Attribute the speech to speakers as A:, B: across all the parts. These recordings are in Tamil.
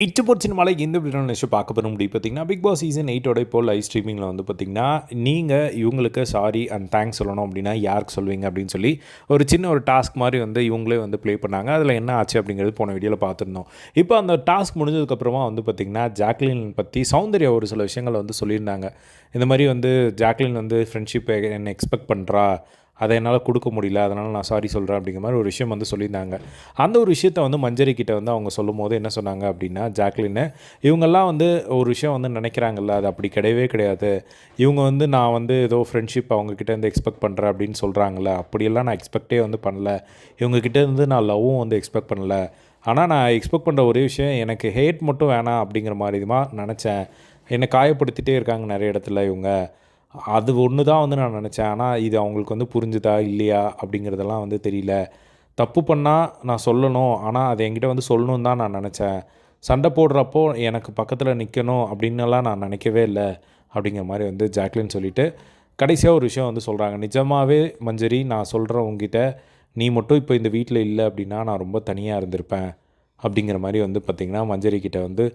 A: இச்சபோட் சினிமால எந்த விதமான விஷயம் பார்க்க போற முடியும் பார்த்தீங்கன்னா, பிக் பாஸ் சீசன் 8 இப்போ லைவ் ஸ்ட்ரீமிங்கில வந்து பார்த்தீங்கன்னா, நீங்க இவங்களுக்கு சாரி அண்ட் தேங்க்ஸ் சொல்லணும் அப்படின்னா யாருக்கு சொல்லுவீங்க அப்படின்னு சொல்லி ஒரு சின்ன ஒரு டாஸ்க் மாரி வந்து இவங்களே வந்து ப்ளே பண்ணாங்க. அதில என்ன ஆச்சு அப்படிங்கிறது போன வீடியோல பார்த்துருந்தோம். இப்போ அந்த டாஸ்க் முடிஞ்சதுக்கப்புறமா வந்து பார்த்தீங்கன்னா, ஜாக்லின் பத்தி சௌந்தர்யா ஒரு சில விஷயங்கள வந்து சொல்லியிருந்தாங்க. இந்த மாரி வந்து ஜாக்லின் வந்து ஃப்ரெண்ட்ஷிப் என்ன எக்ஸ்பெக்ட் பண்றா. அத என்னால குடுக்க முடியல. அதனால நான் சாரி சொல்றேன் அப்படிங்கிற மாரி ஒரு விஷயம் வந்து சொல்லியிருந்தாங்க. அந்த ஒரு விஷயத்த வந்து மஞ்சரி கிட்ட வந்து அவங்க சொல்லும்போது என்ன சொன்னாங்க அப்படின்னா, ஜாக்லின்னு இவங்கெல்லாம் வந்து ஒரு விஷயம் வந்து நினைக்கிறாங்கல்ல, அது அப்படி கிடையவே கிடையாது. இவங்க வந்து நான் வந்து ஏதோ ஃப்ரெண்ட்ஷிப் அவங்க கிட்ட இருந்து எக்ஸ்பெக்ட் பண்றேன் அப்படின்னு சொல்றாங்கல்ல, அப்படியெல்லாம் நான் எக்ஸ்பெக்ட்டே வந்து பண்ணல. இவங்க கிட்ட இருந்து நான் லவ்வும் வந்து எக்ஸ்பெக்ட் பண்ணல. ஆனா நான் எக்ஸ்பெக்ட் பண்ற ஒரே விஷயம் எனக்கு ஹேட் மட்டும் வேணாம் அப்படிங்கிற மாரி தான் நெனச்சேன். என்ன காயப்படுத்திட்டே இருக்காங்க நெறைய இடத்துல இவங்க. அது ஒண்ணு தான் வந்து நான் நெனச்சேன். ஆனா, இது அவங்களுக்கு வந்து புரிஞ்சுதா? இல்லையா? அப்படிங்கிறதெல்லாம் வந்து தெரியல. தப்பு பண்ணா நான் சொல்லணும். ஆனா, அது என்கிட்ட வந்து சொல்லணும்னு தான் நான் நெனச்சேன். சண்ட போடுறப்போ எனக்கு பக்கத்துல நிக்கணும் அப்படின்னுலாம் நான் நெனைக்கவே இல்ல. அப்படிங்கிற மாரி வந்து ஜாக்லின் சொல்லிட்டு, கடைசியா ஒரு விஷயம் வந்து சொல்றாங்க. நிஜமாவே மஞ்சரி நான் சொல்றேன் உன்கிட்ட, நீ மட்டும் இப்போ இந்த வீட்ல இல்ல அப்படின்னா, நான் ரொம்ப தனியா இருந்திருப்பேன். அப்படிங்கிற மாரி வந்து பார்த்தீங்கன்னா, மஞ்சரி கிட்ட வந்து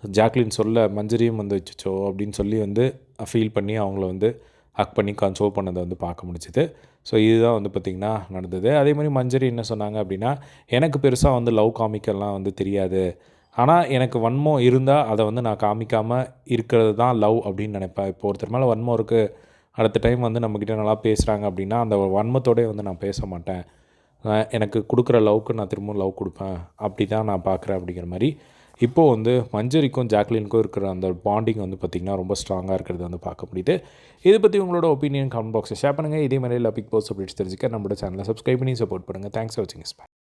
A: ஜாக்லின் சொல்ல மஞ்சரியும் வந்து அச்சச்சோ! அப்படின்னு சொல்லி வந்து ஃபீல் பண்ணி அவங்கள வந்து ஹக் பண்ணி கன்சோல் பண்ணத வந்து பார்க்க முடிஞ்சுது. ஸோ இதுதான் வந்து பார்த்திங்கன்னா நடந்தது. அதேமாதிரி மஞ்சரி என்ன சொன்னாங்க அப்படின்னா, எனக்கு பெருசா வந்து லவ் காமிக்கலாம் வந்து தெரியாது. ஆனா எனக்கு வன்மம் இருந்தா அத வந்து நான் காமிக்காம இருக்கிறது தான் லவ் அப்படின்னு நினைப்பேன். இப்போ ஒருத்தர் மேல வன்மம் இருக்கு. அடுத்த டைம் வந்து நம்மக்கிட்ட நல்லா பேசுகிறாங்க அப்படின்னா, அந்த வன்மத்தோடயே வந்து நான் பேச மாட்டேன். எனக்கு குடுக்குற லவ்வுக்கு நான் திரும்பவும் லவ் குடுப்பேன். அப்படி தான் நான் பார்க்குறேன் அப்படிங்கிற மாரி, இப்போ வந்து மஞ்சரிக்கும், ஜாக்லினுக்கும் இருக்கிற அந்த பாண்டிங் வந்து பார்த்திங்கன்னா, ரொம்ப ஸ்ட்ராங்கா இருக்கிறத வந்து பார்க்க முடியுது. இத பத்தி உங்களோட ஒப்பீனியன் கமெண்ட் பாக்ஸில ஷேர் பண்ணுங்க. இதே மாரி எல்லா பிக் பாஸ் அப்டேட்ஸ் தெரிஞ்சுக்க நம்மளோட சேனலை சப்ஸ்கிரைப் பண்ணி சப்போர்ட் பண்ணுங்க. தேங்க்ஸ் ஃபார் வாட்சிங்.